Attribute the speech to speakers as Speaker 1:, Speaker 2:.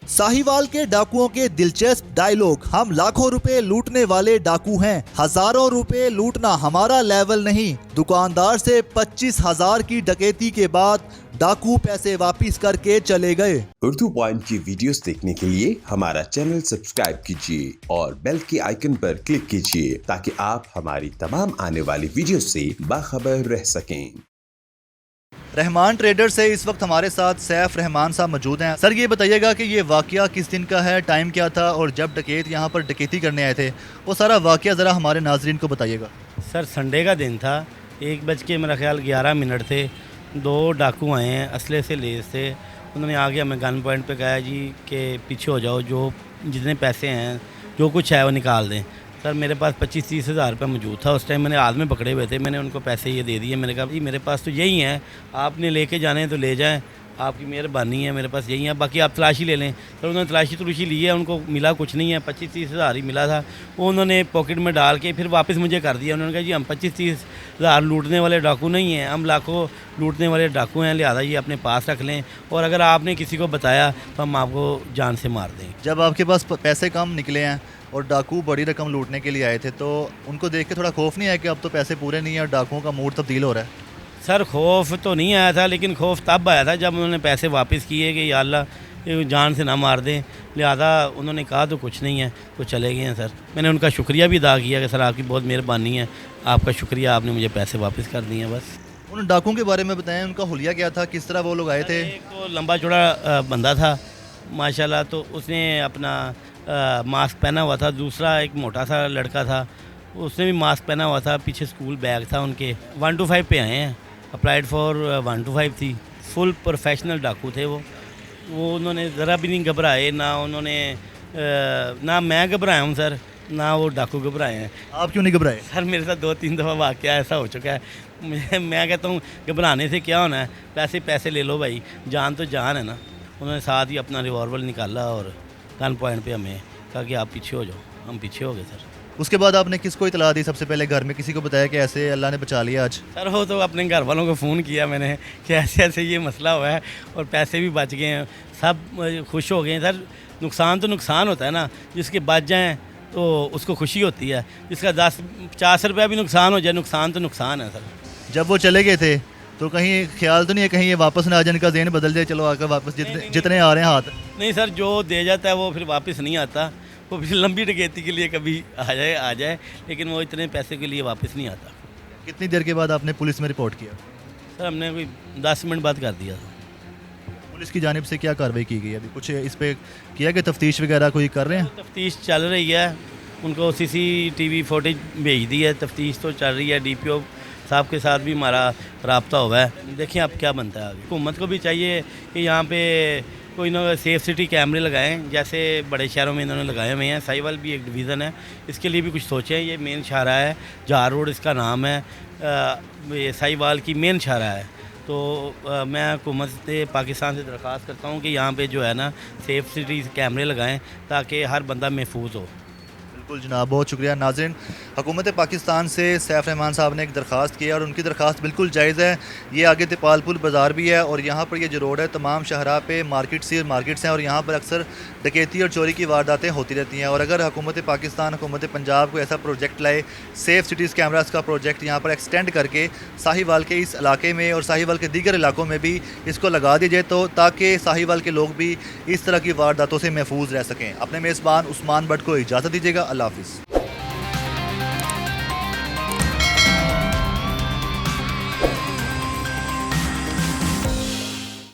Speaker 1: साहिवाल के डाकुओं के दिलचस्प डायलॉग। हम लाखों रुपए लूटने वाले डाकू हैं, हजारों रुपए लूटना हमारा लेवल नहीं। दुकानदार से 25,000 की डकैती के बाद डाकू पैसे वापस करके चले गए।
Speaker 2: उर्दू पॉइंट की वीडियोस देखने के लिए हमारा चैनल सब्सक्राइब कीजिए और बेल के आइकन पर क्लिक कीजिए ताकि आप हमारी तमाम आने वाली वीडियो से बाखबर रह सकें।
Speaker 1: रहमान ट्रेडर से इस वक्त हमारे साथ सैफ रहमान साहब मौजूद हैं। सर ये बताइएगा कि ये वाकया किस दिन का है, टाइम क्या था और जब डकैत यहाँ पर डकैती करने आए थे वो सारा वाकया ज़रा हमारे नाजरीन को बताइएगा।
Speaker 3: सर संडे का दिन था, 1 मेरा ख्याल 11 थे। 2 डाकू आए हैं, असले से लेस थे। उन्होंने आगे हमें गन पॉइंट पे कहा जी कि पीछे हो जाओ, जो जितने पैसे हैं जो कुछ है वो निकाल दें। सर मेरे पास 25-30 हज़ार रुपये मौजूद था उस टाइम। मैंने आदमी पकड़े हुए थे, मैंने उनको पैसे ये दे दिए। मैंने कहा जी मेरे पास तो यही हैं, आपने लेके जाने हैं तो ले जाएं, आपकी मेहरबानी है, मेरे पास यही है, बाकी आप तलाशी ले लें। सर उन्होंने तलाशी ली है, उनको मिला कुछ नहीं है, 25-30 हज़ार ही मिला था। वो उन्होंने पॉकेट में डाल के फिर वापस मुझे कर दिया। उन्होंने कहा जी हम 25-30 हज़ार लूटने वाले डाकू नहीं हैं, हम लाखों लूटने वाले डाकू हैं, लिहाजा ये अपने पास रख लें और अगर आपने किसी को बताया तो हम आपको जान से मार दें।
Speaker 1: जब आपके पास पैसे कम निकले हैं और डाकू बड़ी रकम लूटने के लिए आए थे तो उनको देख के थोड़ा खौफ नहीं आया कि अब तो पैसे पूरे नहीं है और डाकुओं का मूड तब्दील हो रहा है?
Speaker 3: सर खौफ तो नहीं आया था, लेकिन खौफ तब आया था जब उन्होंने पैसे वापस किए कि या अल्लाह ये जान से ना मार दें। लिहाजा उन्होंने कहा तो कुछ नहीं है तो चले गए हैं। सर मैंने उनका शुक्रिया भी अदा किया कि सर आपकी बहुत मेहरबानी है, आपका शुक्रिया, आपने मुझे पैसे वापस कर दिए हैं। बस
Speaker 1: उन डाकुओं के बारे में बताएं, उनका हुलिया क्या था, किस तरह वो लोग आए थे?
Speaker 3: एक तो लंबा चौड़ा बंदा था माशाल्लाह, तो उसने अपना मास्क पहना हुआ था। दूसरा एक मोटा सा लड़का था, उसने भी मास्क पहना हुआ था। पीछे स्कूल बैग था उनके। 1 to 5 पे आए हैं, अप्लाइड फॉर 1 to 5 थी। फुल प्रोफेशनल डाकू थे वो उन्होंने ज़रा भी नहीं घबराए, ना उन्होंने ना मैं घबराया हूँ सर, ना वो डाकू घबराए हैं।
Speaker 1: आप क्यों नहीं घबराए?
Speaker 3: सर मेरे साथ 2-3 दफ़ा वाक़या ऐसा हो चुका है। मैं कहता हूँ घबराने से क्या होना है, पैसे ले लो भाई, जान तो जान है ना। उन्होंने साथ ही अपना रिवॉल्वर निकाला और गन पॉइंट पे हमें कहा कि आप पीछे हो जाओ। हम पीछे हो गए सर।
Speaker 1: उसके बाद आपने किसको इतला दी? सबसे पहले घर में किसी को बताया कि ऐसे अल्लाह ने बचा लिया आज?
Speaker 3: सर वो तो अपने घर वालों को फ़ोन किया मैंने कि ऐसे ऐसे ये मसला हुआ है और पैसे भी बच गए हैं। सब खुश हो गए हैं। सर नुकसान तो नुकसान होता है ना, जिसके बच जाएँ तो उसको खुशी होती है, जिसका 10-50 रुपया भी नुकसान हो जाए, नुकसान तो नुकसान है सर।
Speaker 1: जब वो चले गए थे तो कहीं ख्याल तो नहीं है कहीं ये वापस ना आ जाए, इनका ज़हन बदल जाए, चलो आकर वापस जितने आ रहे हैं हाथ?
Speaker 3: नहीं सर, जो दे जाता है वो फिर वापस नहीं आता। वो फिर लंबी डकैती के लिए कभी आ जाए, लेकिन वो इतने पैसे के लिए वापस नहीं आता।
Speaker 1: कितनी देर के बाद आपने पुलिस में रिपोर्ट किया?
Speaker 3: सर हमने कोई 10 मिनट बाद कर दिया था।
Speaker 1: पुलिस की जानिब से क्या कार्रवाई की गई? अभी कुछ इस पर किया कि तफ्तीश वगैरह कोई कर रहे हैं?
Speaker 3: तफ्तीश चल रही है, उनको CCTV फुटेज भेज दी है, तफ्तीश तो चल रही है। DPO साहब के साथ भी हमारा रब्ता हुआ है। देखिए अब क्या बनता है आगे। हुकूमत को भी चाहिए कि यहाँ पे कोई ना सेफ सिटी कैमरे लगाएं, जैसे बड़े शहरों में इन्होंने लगाए हुए हैं। साहिवाल भी एक डिवीज़न है, इसके लिए भी कुछ सोचें। ये मेन शाहरा है, जहार रोड इसका नाम है, ये साहिवाल की मेन शाहरा है। तो मैं हुकूमत पाकिस्तान से दरख्वास्त करता हूँ कि यहाँ पे जो है ना सेफ सिटी कैमरे लगाएं ताकि हर बंदा महफूज हो।
Speaker 1: बिल्कुल जनाब, बहुत शुक्रिया। नाज़रीन, हुकूमत पाकिस्तान से सैफ रहमान साहब ने एक दरख्वास्त की है और उनकी दरख्वास्त बिल्कुल जायज़ है। ये आगे तिपालपुर बाज़ार भी है और यहाँ पर ये जो रोड है तमाम शहरा पे मार्केट्स हैं और यहाँ पर अक्सर डकैती और चोरी की वारदातें होती रहती हैं। और अगर हुकूमत पाकिस्तान, हुकूमत पंजाब को ऐसा प्रोजेक्ट लाए, सेफ सिटीज़ कैमरास का प्रोजेक्ट यहाँ पर एक्सटेंड करके साहिवाल के इस इलाके में और साहिवाल के दीगर इलाकों में भी इसको लगा दिया जाए तो ताकि साहिवाल के लोग भी इस तरह की वारदातों से महफूज रह सकें। अपने मेज़बान उस्मान भट्ट को इजाज़त दीजिएगा। अल्लाह हाफ़िज़।